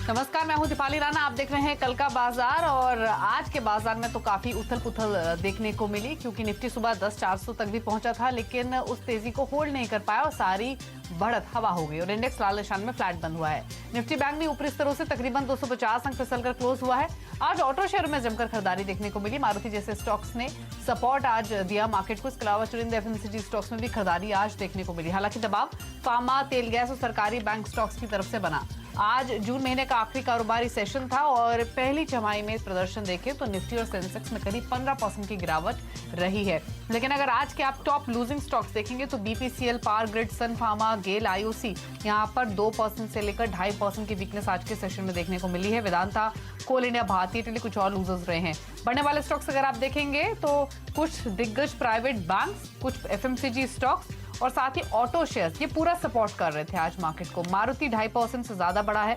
नमस्कार, मैं हूं दीपाली राणा। आप देख रहे हैं कल का बाजार और आज के बाजार में तो काफी उथल पुथल देखने को मिली क्योंकि निफ्टी सुबह 10,400 तक भी पहुंचा था, लेकिन उस तेजी को होल्ड नहीं कर पाया और सारी बढ़त हवा हो गई और इंडेक्स लाल निशान में फ्लैट बंद हुआ है। निफ्टी बैंक भी ऊपरी स्तरों से तकरीबन 250 अंक फिसलकर क्लोज हुआ है। आज ऑटो शेयर में जमकर खरीदारी देखने को मिली। मारुति जैसे स्टॉक्स ने सपोर्ट आज दिया मार्केट को। इसके अलावा चुनिंदा एफएमसीजी स्टॉक्स में भी खरीदारी आज देखने को मिली। हालांकि दबाव फार्मा, तेल गैस और सरकारी बैंक स्टॉक्स की तरफ से बना। आज जून महीने का आखिरी कारोबारी सेशन था और पहली छमाही में प्रदर्शन देखें तो निफ्टी और सेंसेक्स में करीब 15% की गिरावट रही है। लेकिन अगर आज के आप टॉप लूजिंग स्टॉक्स देखेंगे तो बीपीसीएल, पावर ग्रिड, सन फार्मा, गेल, आईओसी यहां पर 2% से लेकर 2.5% की वीकनेस आज के सेशन में देखने को मिली है। वेदांता, कोल इंडिया, भारतीय टेली कुछ और लूजर्स रहे हैं। बढ़ने वाले स्टॉक्स अगर आप देखेंगे तो कुछ दिग्गज प्राइवेट बैंक्स, कुछ एफएमसीजी स्टॉक्स और साथ ही ऑटो शेयर्स ये पूरा सपोर्ट कर रहे थे आज मार्केट को। मारुति 2.5% से ज्यादा बढ़ा है।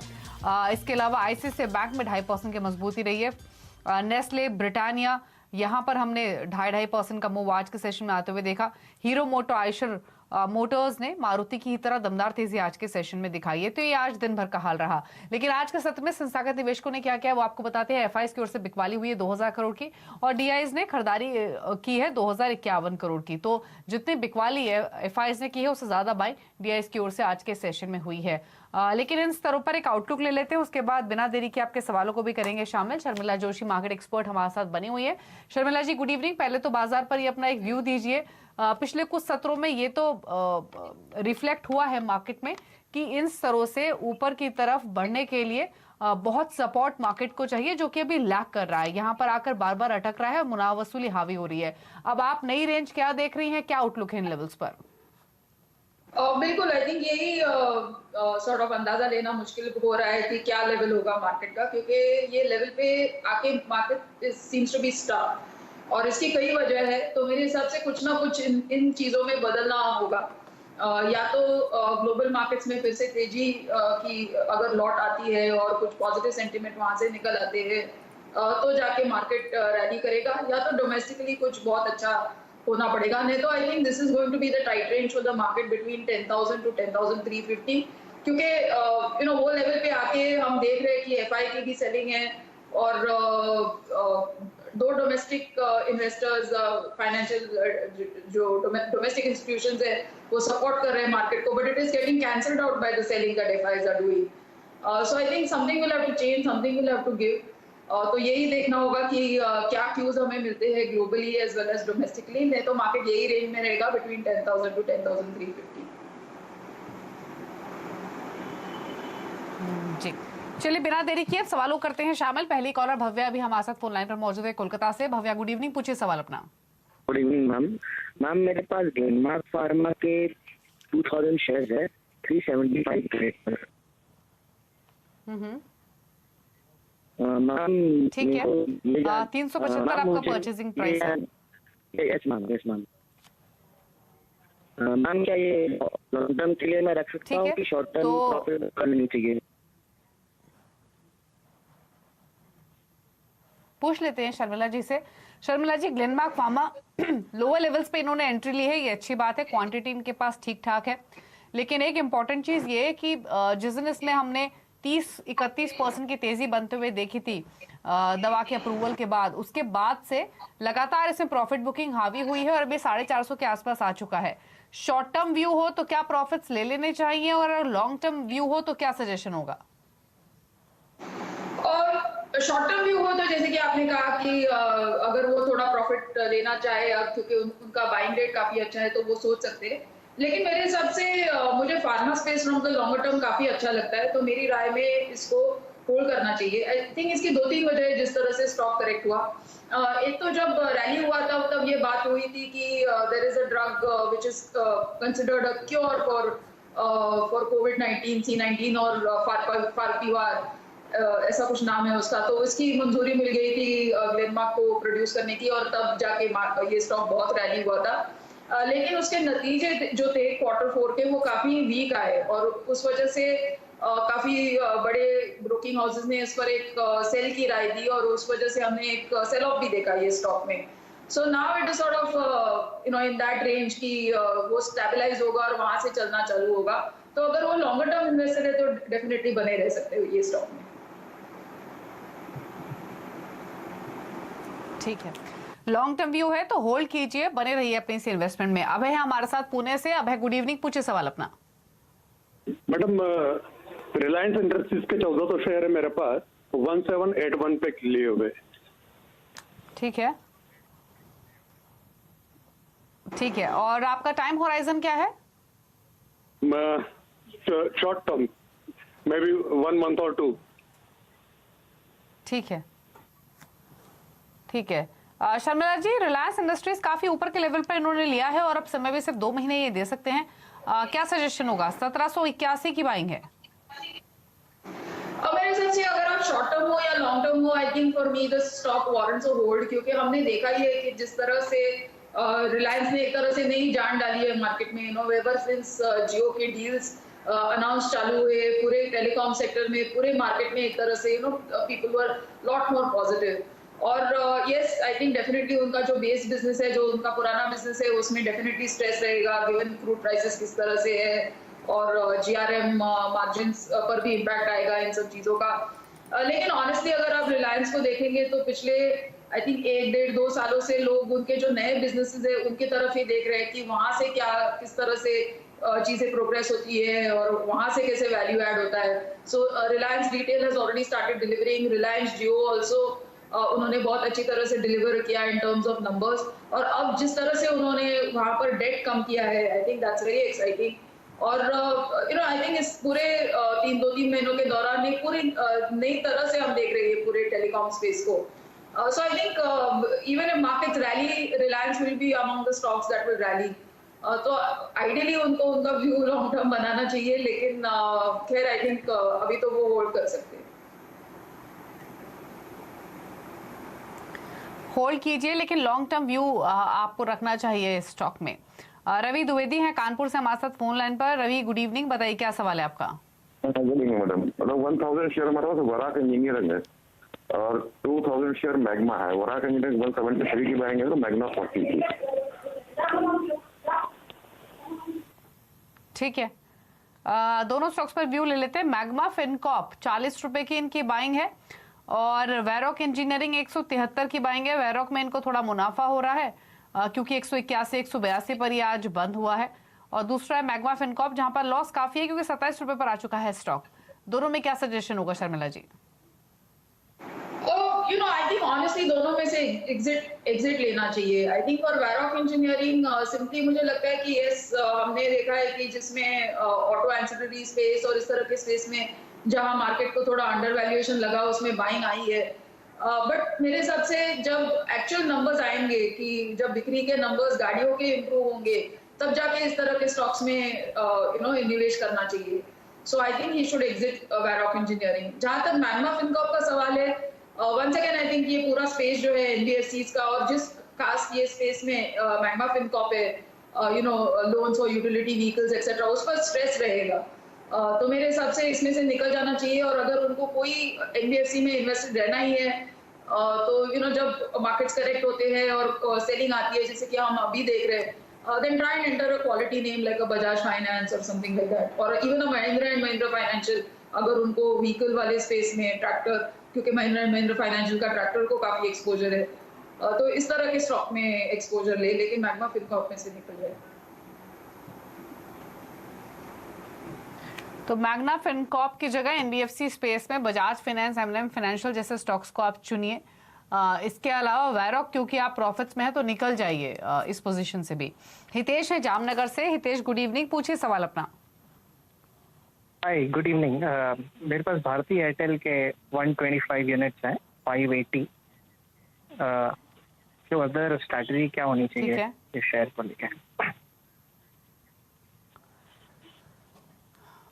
इसके अलावा आईसीआईसीआई बैंक में 2.5% की मजबूती रही है। नेस्ले, ब्रिटानिया यहां पर हमने 2.5% का मूव आज के सेशन में आते हुए देखा। हीरो मोटो आइशर मोटर्स ने मारुति की ही तरह दमदार तेजी आज के सेशन में दिखाई है। तो ये आज दिन भर का हाल रहा। लेकिन आज के सत्र में संस्थागत निवेशकों ने क्या किया वो आपको बताते हैं। एफआईज की ओर से बिकवाली हुई है 2000 करोड़ की और डीआईज ने खरीदारी की है 2051 करोड़ की। तो जितनी बिकवाली है एफआईज ने की है उससे ज्यादा बाई डीआईज की ओर से आज के सेशन में हुई है। लेकिन इन स्तरों पर एक आउटलुक ले लेते हैं, उसके बाद बिना देरी के आपके सवालों को भी करेंगे शामिल। शर्मिला जोशी मार्केट एक्सपर्ट हमारे साथ बनी हुई है। शर्मिला जी, गुड इवनिंग। पहले तो बाजार पर ये अपना एक व्यू दीजिए। पिछले कुछ सत्रों में ये तो रिफ्लेक्ट हुआ है मार्केट में कि इन स्तरों से ऊपर की तरफ बढ़ने के लिए बहुत सपोर्ट मार्केट को चाहिए, जो कि अभी लैक कर रहा है। यहाँ पर आकर बार बार अटक रहा है और मुनाफा वसूली हावी हो रही है। अब आप नई रेंज क्या देख रही हैं, क्या आउटलुक है इन लेवल्स पर? बिल्कुल, आई थिंक यही सॉर्ट ऑफ अंदाजा लेना मुश्किल हो रहा है कि क्या लेवल होगा मार्केट का, क्योंकि ये लेवल पे आके market seems to be stuck और इसकी कई वजह है। तो मेरे हिसाब से कुछ ना कुछ इन चीजों में बदलना होगा। या तो ग्लोबल मार्केट्स में फिर से तेजी की अगर लौट आती है और कुछ पॉजिटिव सेंटीमेंट वहां से निकल आते हैं तो जाके मार्केट रैली करेगा, या तो डोमेस्टिकली कुछ बहुत अच्छा होना पड़ेगा। नहीं तो I think this is going to be the tight range for the market between 10,000 to 10,350, क्योंकि वो लेवल पे आके हम देख रहे हैं कि एफआई की भी सेलिंग है और दो डोमेस्टिक इन्वेस्टर्स, फाइनेंशियल जो डोमेस्टिक इंस्टीट्यूशंस है वो सपोर्ट कर रहे हैं मार्केट को, but it is getting cancelled out by the selling that FIs are doing. So I think something will have to change, something will have to give. तो यही देखना होगा कि क्या क्यूज हमें मिलते हैं globally as well as domestically. नहीं तो मार्केट यही रेंज में रहेगा बिटवीन 10,000 टू 10,350। जी चलिए, बिना देरी किए सवालों करते हैं शामिल। पहली कॉलर भव्या अभी हमारे साथ फोन लाइन पर मौजूद है कोलकाता से। भव्या, गुड इवनिंग, पूछिए सवाल अपना। Good evening ma'am. मैम मेरे पास ग्लेनमार्क फार्मा के 2000 शेयर्स है 375 के रेट पर। मैम ठीक है, 375 आपका परचेजिंग प्राइस है। Yes ma'am, yes ma'am. Ma'am क्या ये लॉन्ग टर्म के लिए मैं रख सकता हूँ कि शॉर्ट टर्म प्रॉफिट करनी चाहिए? पूछ लेते हैं शर्मिला जी से। शर्मिला जी, ग्लेनमार्क फार्मा लोअर लेवल्स पे इन्होंने एंट्री ली है, ये अच्छी बात है। क्वांटिटी इनके पास ठीक ठाक है, लेकिन एक इंपॉर्टेंट चीज ये है कि जिस दिन इसमें हमने 30-31% की तेजी बनते हुए देखी थी दवा के अप्रूवल के बाद, उसके बाद से लगातार इसमें प्रॉफिट बुकिंग हावी हुई है और अभी 450 के आसपास आ चुका है। शॉर्ट टर्म व्यू हो तो क्या प्रॉफिट्स ले लेने चाहिए और लॉन्ग टर्म व्यू हो तो क्या सजेशन होगा? और शॉर्ट टर्म व्यू हो तो जैसे कि आपने कहा कि अगर वो थोड़ा प्रॉफिट लेना चाहे क्योंकि उनका बाइंग रेट काफी अच्छा है तो वो सोच सकते हैं। लेकिन मेरे हिसाब से मुझे pharma space from the longer term काफी अच्छा लगता है, तो मेरी राय में इसको होल्ड करना चाहिए। आई थिंक इसकी 2-3 वजह है जिस तरह से स्टॉक करेक्ट हुआ। एक तो जब रैली हुआ था तब ये बात हुई थी कि there is a drug which is considered a cure for कोविड-19, C19 और फार्पिवार, ऐसा कुछ नाम है उसका। तो इसकी मंजूरी मिल गई थी ग्लेनमार्क को प्रोड्यूस करने की और तब जाके ये स्टॉक बहुत रैली हुआ था। लेकिन उसके नतीजे जो थे Q4 के वो काफी वीक आए और उस वजह से काफी बड़े ब्रोकिंग हाउसेस ने इस पर एक सेल की राय दी और उस वजह से हमने एक सेल ऑफ भी देखा ये स्टॉक में। So now it is sort of in that range की वो स्टेबलाइज होगा और वहां से चलना चालू होगा। तो अगर वो लॉन्गर टर्म इन्वेस्टर है तो डेफिनेटली बने रह सकते हो ये स्टॉक में। ठीक है, लॉन्ग टर्म व्यू है तो होल्ड कीजिए, बने रहिए अपने इस इन्वेस्टमेंट में। अभय है हमारे साथ पुणे से। अभय गुड इवनिंग, पूछिए सवाल अपना। मैडम, रिलायंस इंडस्ट्रीज के 1400 शेयर है मेरे पास, 1781 पे लिए हुए। ठीक है, ठीक है। और आपका टाइम होराइजन क्या है? Short term, may be 1 month और 2। ठीक है, ठीक है। शर्मिला जी, रिलायंस इंडस्ट्रीज काफी ऊपर के लेवल पर इन्होंने लिया है और अब समय भी सिर्फ 2 महीने ये दे सकते हैं। क्या सजेशन होगा? 1781 की बाइंग है। मेरे हिसाब से अगर आप शॉर्ट टर्म हो या लॉन्ग टर्म हो, I think for me the stock warrants a hold, क्योंकि हमने देखा ही है कि जिस तरह से रिलायंस ने एक तरह से नई जान डाली है मार्केट में, एवर सिंस जियो के डील्स अनाउंस चालू हुए, पूरे टेलीकॉम सेक्टर में, पूरे मार्केट में एक तरह से people were lot more positive. और यस, आई थिंक डेफिनेटली उनका जो बेस बिजनेस है, जो उनका पुराना बिजनेस है, उसमें डेफिनेटली स्ट्रेस रहेगा गिवन क्रूड प्राइसेस किस तरह से है, और जीआरएम मार्जिन्स पर भी इम्पैक्ट आएगा इन सब चीजों का। लेकिन ऑनेस्टली अगर आप रिलायंस को देखेंगे तो पिछले आई थिंक 1-1.5-2 सालों से लोग उनके जो नए बिजनेसेस है उनकी तरफ ही देख रहे हैं कि वहां से क्या किस तरह से चीजें प्रोग्रेस होती है और वहां से कैसे वैल्यू ऐड होता है। So Reliance retail has already started delivering, Reliance Jio also उन्होंने बहुत अच्छी तरह से डिलीवर किया इन टर्म्स ऑफ नंबर्स, और अब जिस तरह से उन्होंने वहां पर डेट कम किया है, I think that's very exciting. और आई थिंक इस पूरे 2-3 महीनों के दौरान एक पूरी नई तरह से हम देख रहे हैं पूरे टेलीकॉम स्पेस को। So I think even if markets rally, Reliance will be among the stocks that will rally. तो आइडियली उनको उनका व्यू लॉन्ग टर्म बनाना चाहिए, लेकिन खैर आई थिंक अभी तो वो होल्ड कर सकते हैं। होल्ड कीजिए, लेकिन लॉन्ग टर्म व्यू आपको रखना चाहिए स्टॉक में। रवि द्विवेदी हैं कानपुर से हमारे साथ फोन लाइन पर। रवि गुड इवनिंग, बताइए क्या सवाल है आपका? Good evening madam. मतलब 1000 शेयर हमारे पास वराक इंजीनियरिंग है और 2000 शेयर मैग्मा है। वराक इंजीनियरिंग 173 की बाइंग है तो मैग्मा 40 की। ठीक है, दोनों स्टॉक्स पर व्यू ले लेते हैं। मैग्मा फिनकॉप 40 रुपए की इनकी बाइंग है और वैरॉक इंजीनियरिंग 173 की बाइंग है। वैरॉक में इनको थोड़ा मुनाफा हो रहा है क्योंकि 181 182 पर ये आज बंद हुआ है। और दूसरा है मैग्मा फिनकॉप जहां पर लॉस काफी है क्योंकि 27 रुपए पर आ चुका है स्टॉक। दोनों में क्या सजेशन होगा शर्मिला जी? आई थिंक ऑनेस्टली दोनों में से एग्जिट लेना चाहिए। I think for Varroc engineering simply मुझे लगता है कि यस, हमने देखा है कि जिसमें ऑटो एंसिलरी स्पेस और इस तरह के स्पेस में जहां मार्केट को थोड़ा अंडर वैल्यूएशन लगा उसमें बाइंग आई है। बट मेरे हिसाब से जब एक्चुअल नंबर्स आएंगे, कि जब बिक्री के नंबर्स गाड़ियों के इम्प्रूव होंगे, तब जाके इस तरह के स्टॉक्स में निवेश करना चाहिए। So I think he should exit Varroc engineering. जहां तक मैग्मा फिनकॉप का सवाल है, वंस अगेन आई थिंक ये पूरा स्पेस जो है एनबीएफसीज का, और जिस खास ये स्पेस में मैग्मा फिनकॉप है, लोन्स और यूटिलिटी व्हीकल्स एक्सेट्रा, उस पर स्ट्रेस रहेगा। तो मेरे हिसाब से इसमें से निकल जाना चाहिए। और अगर उनको कोई एनबीएफसी में इन्वेस्टेड रहना ही है तो जब मार्केट्स करेक्ट होते हैं और सेलिंग आती है, जैसे कि हम अभी देख रहे हैं, then try and enter a quality name like a Bajaj Finance or something like that, or even a Mahindra and Mahindra Financial, अगर उनको व्हीकल वाले स्पेस में ट्रैक्टर, क्योंकि महिंद्रा एंड महिंद्रा फाइनेंशियल का ट्रैक्टर को काफी एक्सपोजर है, तो इस तरह के स्टॉक में एक्सपोजर ले, लेकिन मैग्मा फिनकॉप में से निकल जाए। तो मैग्ना फिनकॉप की जगह एनबीएफसी स्पेस में बजाज फाइनेंस, एमएनएम फाइनेंशियल जैसे स्टॉक्स को आप चुनिए। इसके अलावा वैरॉक, क्योंकि आप प्रॉफिट्स में है तो निकल जाइए इस पोजीशन से भी। हितेश है जामनगर से। हितेश गुड इवनिंग, पूछिए सवाल अपना। Hi good evening. मेरे पास भारतीय एयरटेल के 125 यूनिट्स हैं 580। जो अदर स्ट्रैटेजी क्या होनी चाहिए इस शेयर को लेकर?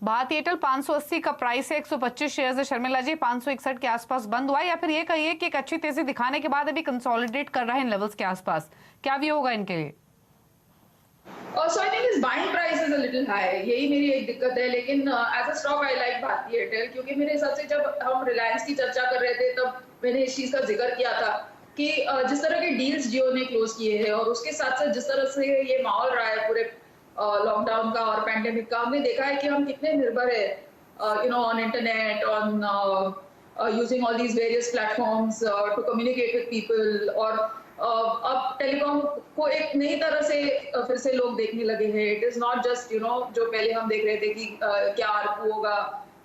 भारतीय एयरटेल 580 का प्राइस है, 125 शेयर्स है शर्मिला जी, 561 के आसपास बंद हुआ है, या फिर ये कहिए कि एक अच्छी तेजी दिखाने के बाद अभी कंसोलिडेट कर रहा है इन लेवल्स के आसपास, क्या भी होगा इनके लिए? So I think his buying price is a little high, यही मेरी एक दिक्कत है। लेकिन as a stock I like भारतीय एयरटेल, क्योंकि मेरे हिसाब से जब हम रिलायंस की चर्चा कर रहे थे तब मैंने इस चीज का जिक्र किया था कि जिस तरह के डील्स जियो ने क्लोज किए हैं और उसके साथ साथ जिस तरह से ये माहौल रहा है पूरे लॉकडाउन का और पैंडेमिक का, हमने देखा है कि हम कितने निर्भर है on internet, on using all these various platforms to communicate with people. और अब टेलीकॉम को एक नई तरह से फिर से लोग देखने लगे हैं. इट इज नॉट जस्ट जो पहले हम देख रहे थे कि क्या ARPU होगा,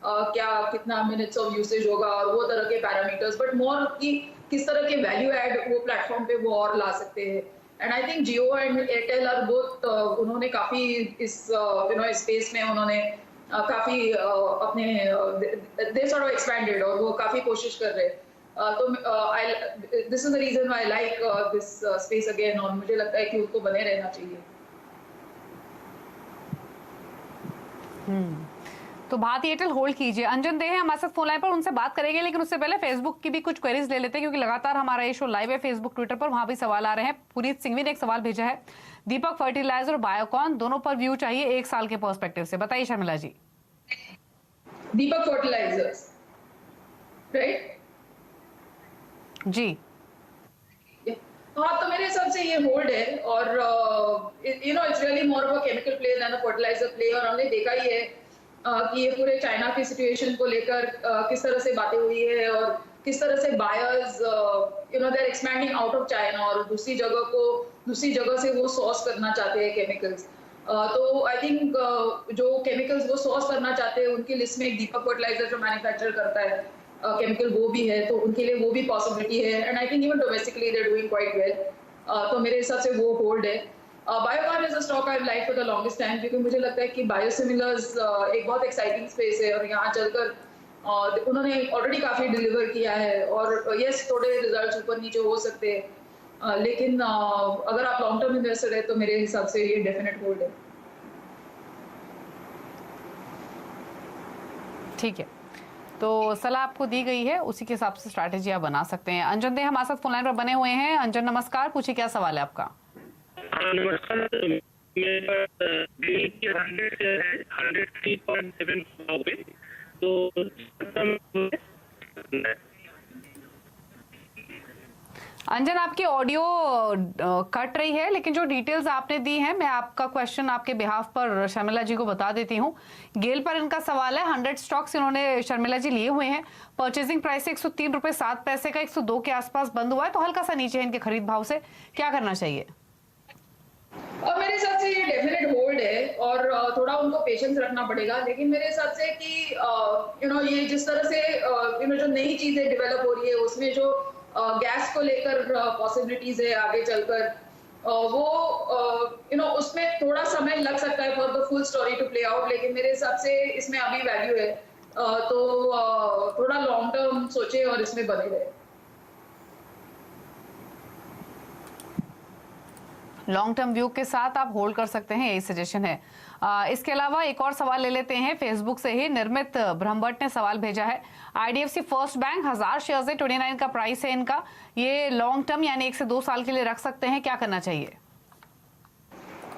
क्या कितना मिनट्स ऑफ यूसेज होगा और वो तरह के पैरामीटर्स, बट मोर कि किस तरह के वैल्यू ऐड वो प्लेटफॉर्म पे वो और ला सकते हैं. And I think Jio and Airtel are both, उन्होंने काफी इस स्पेस में उन्होंने काफी अपने दे सॉर्ट ऑफ एक्सपैंडेड और वो काफी कोशिश कर रहे हैं. तो this is the reason why I like this space again, और मुझे लगता है कि उनको बने रहना चाहिए. तो भारती एयरटेल होल्ड कीजिए. अंजन दे हैं हमारे साथ फोन लाइन पर, उनसे बात करेंगे, लेकिन उससे पहले फेसबुक की भी कुछ क्वेरीज ले लेते हैं, क्योंकि लगातार हमारा ये शो लाइव है फेसबुक ट्विटर पर, वहां भी सवाल आ रहे हैं. पुनीत सिंघवी ने एक सवाल भेजा है, दीपक फर्टिलाइजर और बायोकॉन दोनों पर व्यू चाहिए 1 साल के पर्सपेक्टिव से. बताइए शर्मिला जी. Deepak fertilisers, right? जी हाँ, तो मेरे हिसाब से ये होल्ड है, और it's really more of a chemical play than a fertiliser play. और हमने देखा ही है कि ये पूरे चाइना की सिचुएशन को लेकर किस तरह से बातें हुई है और किस तरह से buyers they are expanding out of China और दूसरी जगह से वो सोर्स करना चाहते हैं केमिकल्स. तो आई थिंक जो केमिकल्स वो सोर्स करना चाहते हैं उनकी लिस्ट में एक दीपक फर्टिलाइजर जो मैन्युफैक्चर करता है केमिकल वो भी है, तो उनके लिए वो भी पॉसिबिलिटी है. And I think even domestically they are doing quite well. तो मेरे हिसाब से वो होल्ड है. Biocon is a stock I like for the longest time, क्योंकि मुझे लगता है कि बायोसिमिलर्स एक बहुत एक्साइटिंग स्पेस है और यहाँ चलकर उन्होंने ऑलरेडी काफी डिलीवर किया है. और यस, थोड़े रिजल्ट्स ऊपर नीचे हो सकते हैं, लेकिन अगर आप लॉन्ग टर्म इन्वेस्टर है तो मेरे हिसाब से ये डेफिनेट होल्ड है. ठीक है, तो सलाह आपको दी गई है, उसी के हिसाब से स्ट्रैटेजी आप बना सकते हैं. अंजन दे हमारे साथ फोन लाइन पर बने हुए हैं. अंजन नमस्कार, पूछिए क्या सवाल है आपका. नमस्कार, मेरे पास 103.7 पे तो अंजन आपकी ऑडियो कट रही है, लेकिन जो डिटेल्स आपने दी हैं मैं आपका क्वेश्चन आपके बिहाफ पर शर्मिला जी को बता देती हूँ. गेल पर इनका सवाल है, 100 स्टॉक्स इन्होंने शर्मिला जी लिए हुए हैं. परचेजिंग प्राइस 103 रुपए 7 पैसे का 102 के आसपास बंद हुआ है, तो हल्का सा नीचे है इनके खरीद भाव से. क्या करना चाहिए? और मेरे हिसाब से ये डेफिनेट होल्ड है और थोड़ा उनको पेशेंस रखना पड़ेगा. लेकिन मेरे हिसाब से कि ये जिस तरह से जो नई चीजें डेवलप हो रही है उसमें जो गैस को लेकर पॉसिबिलिटीज है आगे चलकर, वो उसमें थोड़ा समय लग सकता है for the full story to play out. लेकिन मेरे हिसाब से इसमें अभी वैल्यू है, तो थोड़ा लॉन्ग टर्म सोचे और इसमें बने रहे. लॉन्ग टर्म व्यू के साथ आप होल्ड कर सकते हैं, यही सजेशन है. इसके अलावा एक और सवाल ले लेते हैं फेसबुक से ही. निर्मित ब्रह्मभट्ट ने सवाल भेजा है, IDFC फर्स्ट बैंक 1000 शेयर्स है, 29 का प्राइस है इनका. ये लॉन्ग टर्म यानी 1 से 2 साल के लिए रख सकते हैं, क्या करना चाहिए?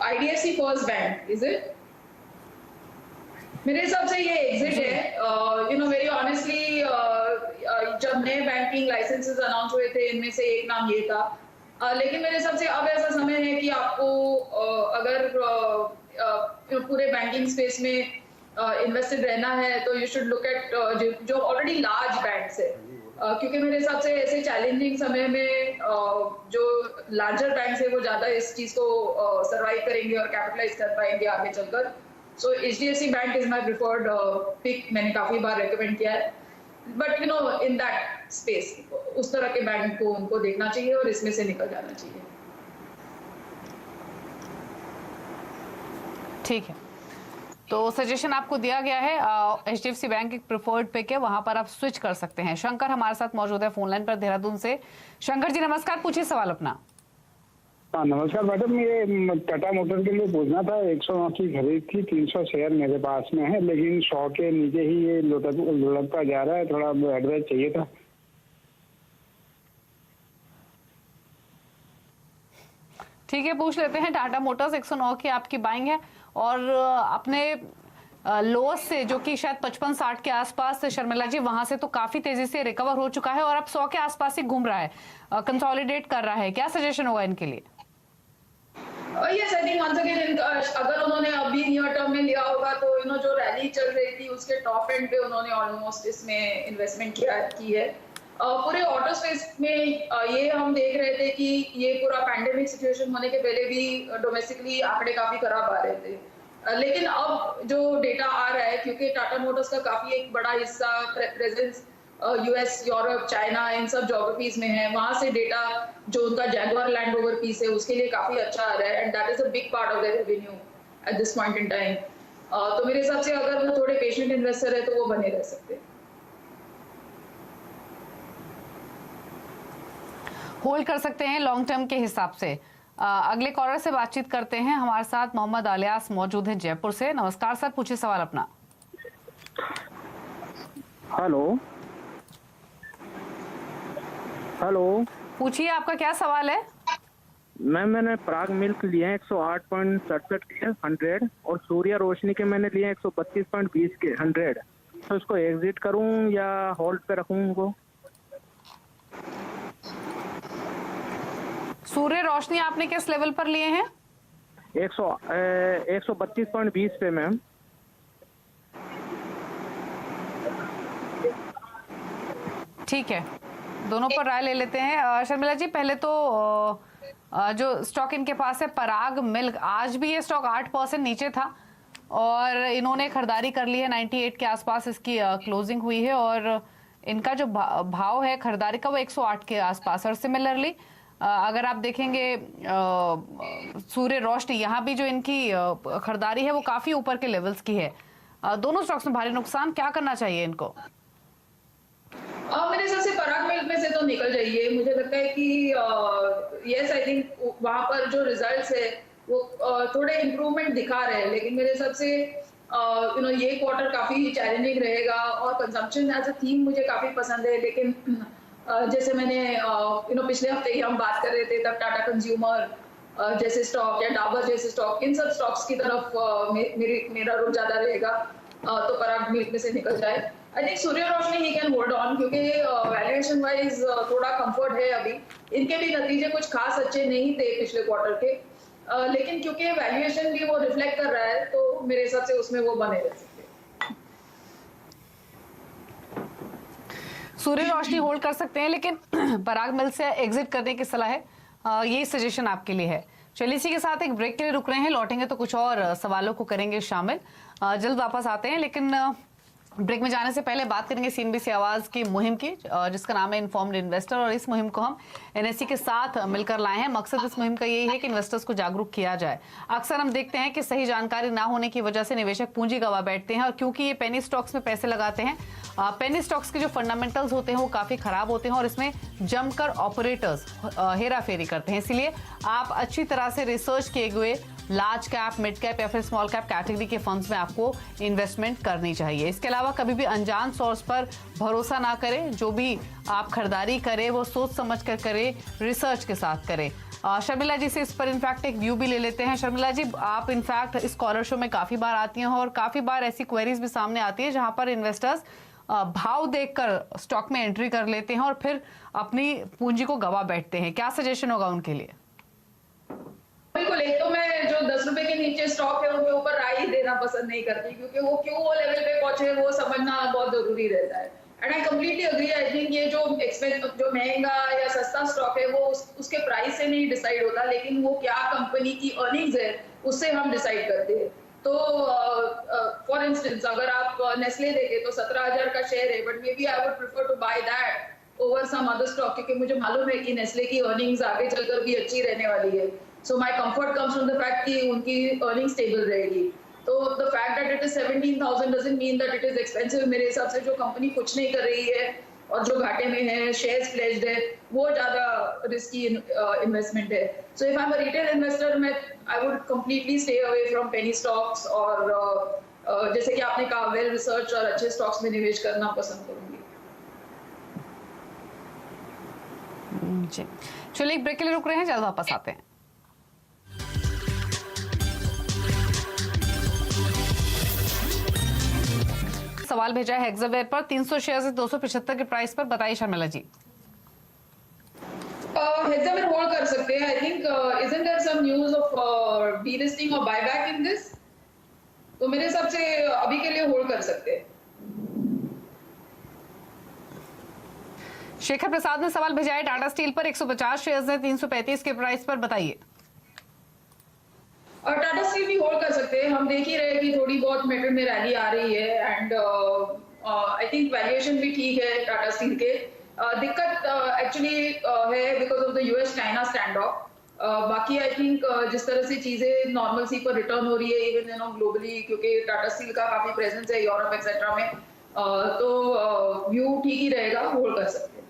IDFC first bank is it? मेरे हिसाब से ये एग्जिट है. वेरी ऑनेस्टली जब नए बैंकिंग लाइसेंसेस अनाउंस हुए थे इनमें से एक नाम ये था. लेकिन मेरे हिसाब से अब ऐसा समय है कि आपको अगर पूरे बैंकिंग स्पेस में इन्वेस्टेड रहना है तो यू शुड लुक एट जो ऑलरेडी लार्ज बैंक्स है, क्योंकि मेरे हिसाब से ऐसे चैलेंजिंग समय में जो लार्जर बैंक्स है वो ज्यादा इस चीज को सर्वाइव करेंगे और कैपिटलाइज कर पाएंगे आगे चलकर. So HDFC bank is my preferred pick. मैंने काफी बार रेकमेंड किया है, बट इन दैट स्पेस उस तरह के बैंक को उनको देखना चाहिए और इसमें से निकल जाना चाहिए. ठीक है, तो सजेशन आपको दिया गया है. HDFC बैंक एक प्रिफर्ड पिक है, वहां पर आप स्विच कर सकते हैं. शंकर हमारे साथ मौजूद है फोन लाइन पर देहरादून से. शंकर जी नमस्कार, पूछिए सवाल अपना. हाँ नमस्कार मैडम, ये टाटा मोटर के लिए पूछना था. 109 की खरीद थी, 300 शेयर मेरे पास में है, लेकिन 100 के नीचे ही ये लुढ़कता जा रहा है. थोड़ा एडवाइस चाहिए था. ठीक है, पूछ लेते हैं. टाटा मोटर्स 109 की आपकी बाइंग है और अपने लोअस्ट से जो कि शायद 55-60 के आसपास शर्मिला जी, वहां से तो काफी तेजी से रिकवर हो चुका है और अब 100 के आसपास ही घूम रहा है, कंसोलिडेट कर रहा है. क्या सजेशन होगा इनके लिए? Yes I think once again अगर उन्होंने अभी नियर टर्म में लिया होगा तो जो रैली चल रही थी उसके टॉप एंड पे उन्होंने ऑलमोस्ट इसमें इन्वेस्टमेंट की है। पूरे ऑटो स्पेस में ये हम देख रहे थे कि ये पूरा पैंडेमिक सिचुएशन होने के पहले भी डोमेस्टिकली आंकड़े काफी खराब आ रहे थे, लेकिन अब जो डेटा आ रहा है क्योंकि टाटा मोटर्स का काफी एक बड़ा हिस्सा presence US, Europe, China in सब ज्योग्राफीज में है, वहां से डेटा जो उनका जैगुआर लैंड रोवर पीस है उसके लिए काफी अच्छा आ रहा है and that is a big part of the revenue at this point in time. तो मेरे हिसाब से अगर वो थोड़े पेशेंट इन्वेस्टर है तो वो बने रह सकते हैं। होल्ड कर सकते हैं लॉन्ग टर्म के हिसाब से। अगले कॉलर से बातचीत करते हैं। हमारे साथ मोहम्मद अलियास मौजूद हैं जयपुर से। नमस्कार सर, पूछिए सवाल अपना। हेलो हेलो, पूछिए आपका क्या सवाल है। मैम मैंने पराग मिल्क लिए हैं 108.67 के 100 और सूर्य रोशनी के मैंने लिए 132.20 के 100, तो इसको एग्जिट करूं या होल्ड पे रखूं उनको? सूर्य रोशनी आपने किस लेवल पर लिए हैं? 132.20 पे मैम। ठीक है, दोनों पर राय ले लेते हैं। शर्मिला जी, पहले तो जो स्टॉक इनके पास है पराग मिल्क, आज भी ये स्टॉक 8% नीचे था और इन्होंने खरीदारी कर ली है 98 के आसपास इसकी क्लोजिंग हुई है और इनका जो भाव है खरीदारी का वो 108 के आसपास। और सिमिलरली अगर आप देखेंगे सूर्य रोशनी, यहाँ भी जो इनकी खरीदारी है वो काफी ऊपर के लेवल्स की है। दोनों स्टॉक्स में भारी नुकसान, क्या करना चाहिए इनको? मेरे हिसाब से पराग मिल्क में से तो निकल जाइए। मुझे लगता है कि यस आई थिंक वहां पर जो रिजल्ट्स है वो थोड़े इम्प्रूवमेंट दिखा रहे हैं, लेकिन मेरे हिसाब से ये क्वार्टर काफी चैलेंजिंग रहेगा और कंजम्पशन एज अ थीम मुझे काफी पसंद है। लेकिन जैसे मैंने पिछले हफ्ते ही हम बात कर रहे थे तब टाटा कंज्यूमर जैसे स्टॉक या डाबर जैसे स्टॉक, इन सब स्टॉक्स की तरफ मेरा रुख ज्यादा रहेगा, तो पराग मिल्क में से निकल जाए। I think Surya Roshni he can hold on क्योंकि वैल्यूएशन वाइज थोड़ा कंफर्ट है अभी। इनके भी नतीजे कुछ खास अच्छे नहीं थे पिछले क्वार्टर के, लेकिन क्योंकि वैल्यूएशन भी वो रिफ्लेक्ट कर रहा है तो मेरे हिसाब से उसमें वो बने रह सकते हैं। सूर्य रोशनी होल्ड कर सकते हैं, लेकिन पराग मिल्क से एग्जिट करने की सलाह है, यही सजेशन आपके लिए है। चलिए इसी के साथ एक ब्रेक के लिए रुक रहे हैं, लौटेंगे तो कुछ और सवालों को करेंगे शामिल। जल्द वापस आते हैं, लेकिन ब्रेक में जाने से पहले बात करेंगे सीएनबीसी आवाज की मुहिम की, जिसका नाम है इन्फॉर्म्ड इन्वेस्टर, और इस मुहिम को हम एनएससी के साथ मिलकर लाए हैं। मकसद इस मुहिम का यही है कि इन्वेस्टर्स को जागरूक किया जाए। अक्सर हम देखते हैं कि सही जानकारी ना होने की वजह से निवेशक पूंजी गवा बैठते हैं, और क्योंकि ये पेनी स्टॉक्स में पैसे लगाते हैं, पेनी स्टॉक्स के जो फंडामेंटल्स होते हैं वो काफी खराब होते हैं और इसमें जमकर ऑपरेटर्स हेरा फेरी करते हैं। इसलिए आप अच्छी तरह से रिसर्च किए हुए लार्ज कैप, मिड कैप या फिर स्मॉल कैप कैटेगरी के फंड्स में आपको इन्वेस्टमेंट करनी चाहिए। इसके अलावा कभी भी अनजान सोर्स पर भरोसा ना करें। जो भी आप खरीदारी करें वो सोच समझ कर करें, रिसर्च के साथ करें। शर्मिला जी से इस पर इनफैक्ट एक व्यू भी ले लेते हैं। शर्मिला जी, आप इनफैक्ट इस कॉलर शो में काफी बार आती हैं और काफी बार ऐसी क्वेरीज भी सामने आती है जहां पर इन्वेस्टर्स भाव देखकर स्टॉक में एंट्री कर लेते हैं और फिर अपनी पूंजी को गवा बैठते हैं। क्या सजेशन होगा उनके लिए? बिल्कुल, एक तो मैं जो 10 रुपए के नीचे स्टॉक है उनके ऊपर राय ही देना पसंद नहीं करती, क्योंकि वो क्यों वो लेवल पे पहुंचे वो समझना बहुत जरूरी रहता है। And I completely agree. I think ये जो महंगा या सस्ता स्टॉक है वो उसके प्राइस से नहीं डिसाइड होता, लेकिन वो क्या कंपनी की अर्निंग्स है उससे हम डिसाइड करते हैं। तो फॉर इंस्टेंस अगर आप नेस्ले देखें तो 17,000 का शेयर है, but maybe I would prefer to buy that over some other stock, क्योंकि मुझे मालूम है कि नेस्ले की अर्निंग्स आगे चलकर भी अच्छी रहने वाली है। So my comfort comes from the fact कि उनकी earning stable रहेगी। तो the fact that it is 17,000 doesn't mean that it is expensive। मेरे हिसाब से जो कंपनी कुछ नहीं कर रही है और जो घाटे में है, शेयर्स प्लेज्ड है, वो ज्यादा रिस्की इन्वेस्टमेंट है। So if I'm a retail investor, I would completely stay away from penny stocks और जैसे कि आपने कहा वेल रिसर्च और अच्छे स्टॉक्स में निवेश करना पसंद करूंगी। जी चलिए एक ब्रेक के लिए रुक रहे हैं, जल्द वापस आते हैं। सवाल भेजा है हेक्सावेयर पर 300 शेयर से 275 के प्राइस पर, बताइए शर्मिला जी। हेड्स में होल्ड कर सकते हैं। I think isn't there some news of delisting और बायबैक इन दिस, तो मेरे हिसाब से अभी के लिए होल्ड कर सकते हैं। शेखर प्रसाद ने सवाल भेजा है टाटा स्टील पर 150 शेयर्स हैं 335 के प्राइस पर, बताइए। और टाटा स्टील भी होल्ड कर सकते हैं। हम देख ही रहे कि थोड़ी बहुत मेटल में रैली आ रही है एंड आई थिंक वैल्यूएशन भी ठीक है टाटा स्टील के। दिक्कत एक्चुअली है because of the US China stand of. बाकी आई थिंक जिस तरह से चीजें नॉर्मल सी पर रिटर्न हो रही है इवन ग्लोबली, क्योंकि टाटा स्टील का काफी प्रेजेंस है यूरोप एक्सेट्रा में, तो व्यू ठीक ही रहेगा, होल्ड कर सकते हैं।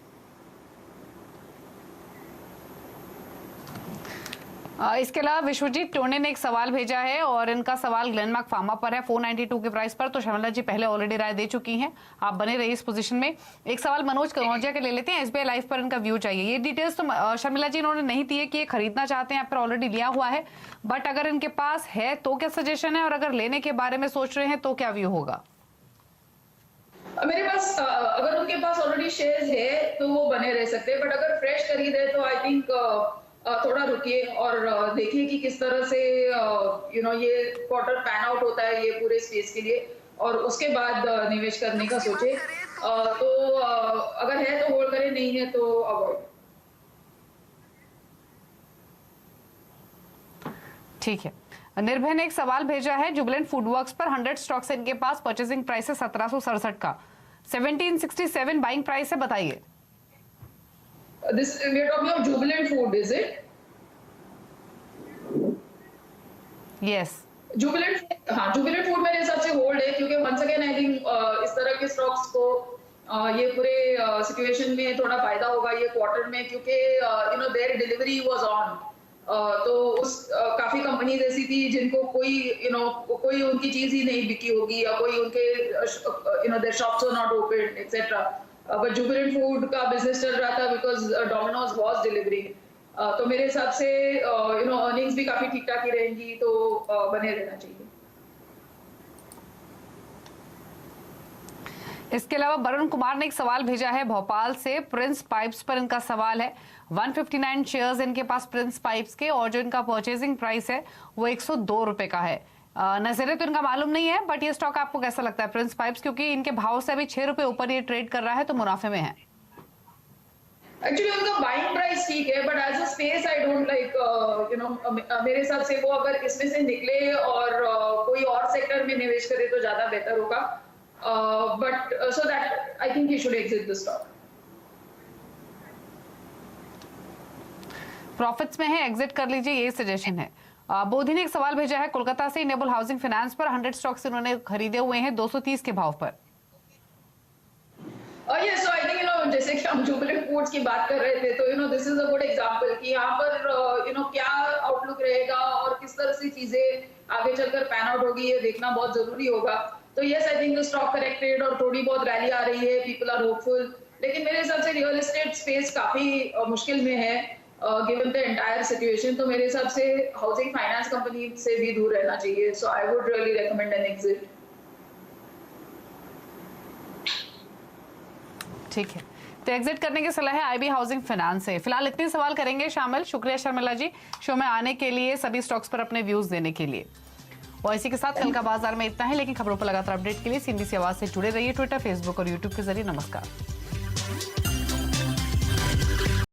इसके अलावा विश्वजीत टोने ने एक सवाल भेजा है और इनका सवाल ग्लेनमार्क फार्मा पर है 492 के प्राइस पर। तो शर्मिला जी पहले ऑलरेडी राय दे चुकी हैं, आप बने रहिए इस पोजीशन में। एक सवाल मनोज कनौजिया के ले लेते हैं, एसबीआई लाइफ पर इनका व्यू चाहिए। ये डिटेल्स तो शर्मिला जी इन्होंने नहीं दी है कि ये खरीदना चाहते हैं, आप पर ऑलरेडी लिया हुआ है, बट अगर इनके पास है तो क्या सजेशन है, और अगर लेने के बारे में सोच रहे हैं तो क्या व्यू होगा? मेरे पास अगर उनके पास ऑलरेडी शेयर्स है तो वो बने रह सकते हैं, बट अगर फ्रेश खरीदे तो आई थिंक थोड़ा रुकिए और देखिए कि किस तरह से ये क्वार्टर पैन आउट होता है ये पूरे स्पेस के लिए, और उसके बाद निवेश करने का सोचे। तो अगर है तो होल्ड करें, नहीं है तो अवॉइड। ठीक है। निर्भय ने एक सवाल भेजा है जुबिलेंट फूडवर्क्स पर 100 स्टॉक्स इनके पास, परचेसिंग प्राइस है 1767 का, 1767 बाइंग प्राइस है, बताइए। This we are talking of Jubilant Food, is it? Yes. Jubilant Food मेरे हिसाब से होल्ड है, क्योंकि once again I think इस तरह के स्टॉक्स को ये पूरे सिचुएशन में थोड़ा फायदा होगा ये क्वार्टर में, क्योंकि देयर डिलीवरी वाज ऑन। तो उस काफी कंपनीज ऐसी थी जिनको कोई उनकी चीज ही नहीं बिकी होगी, या कोई उनके their shops were not open etcetera. But Jubilant food का बिजनेस चल रहा था बिकॉज डोमिनोज वाज डिलीवरिंग। तो मेरे हिसाब से अर्निंग्स भी काफी ठीक ठाक ही रहेंगी, तो बने रहना चाहिए। इसके अलावा वरुण कुमार ने एक सवाल भेजा है भोपाल से, प्रिंस पाइप्स पर इनका सवाल है। 159 शेयर्स इनके पास प्रिंस पाइप्स के, और जो इनका परचेजिंग प्राइस है वो 102 रुपए का है। नजरे तो इनका मालूम नहीं है, बट ये स्टॉक आपको कैसा लगता है प्रिंस पाइप्स, क्योंकि इनके भाव से अभी 6 रुपए ऊपर ये ट्रेड कर रहा है, तो मुनाफे में है। एक्चुअली उनका बाइंग प्राइस ठीक है, but as a space I don't like. मेरे हिसाब से वो अगर इसमें से निकले और कोई और सेक्टर में निवेश करे तो ज्यादा बेहतर होगा, but so that I think you should exit the stock. Profits में है, एग्जिट कर लीजिए, ये सजेशन है। बोधी ने एक सवाल भेजा है कोलकाता से, इनेबल हाउसिंग फाइनेंस पर 100 स्टॉक्स इन्होंने खरीदे हुए हैं 230 के भाव पर। Yes, so I think जैसे कि हम जुबिलेंट फूड्स की बात कर रहे थे, तो this is a good example कि यहाँ पर क्या आउटलुक रहेगा और किस तरह से चीजें आगे चलकर पैन आउट होगी, ये देखना बहुत जरूरी होगा। तो yes, I think the stock corrected और थोड़ी बहुत रैली आ रही है, पीपल आर होपफुल, लेकिन मेरे हिसाब से रियल एस्टेट स्पेस काफी मुश्किल में है गिवन द एंटायर सिचुएशन। तो मेरे हिसाब से हाउसिंग फाइनेंस कंपनी से भी दूर रहना चाहिए। So I would really recommend an exit. ठीक है, तो एग्जिट करने की सलाह है आईबी हाउसिंग फाइनेंस से। फिलहाल इतने सवाल करेंगे शामिल। शुक्रिया शर्मिला जी शो में आने के लिए, सभी स्टॉक्स पर अपने व्यूज देने के लिए। और इसी के साथ कल का बाजार में इतना ही, लेकिन खबरों पर लगातार अपडेट के लिए सीएनबीसी आवाज से जुड़े रहिए ट्विटर, फेसबुक और यूट्यूब के जरिए। नमस्कार।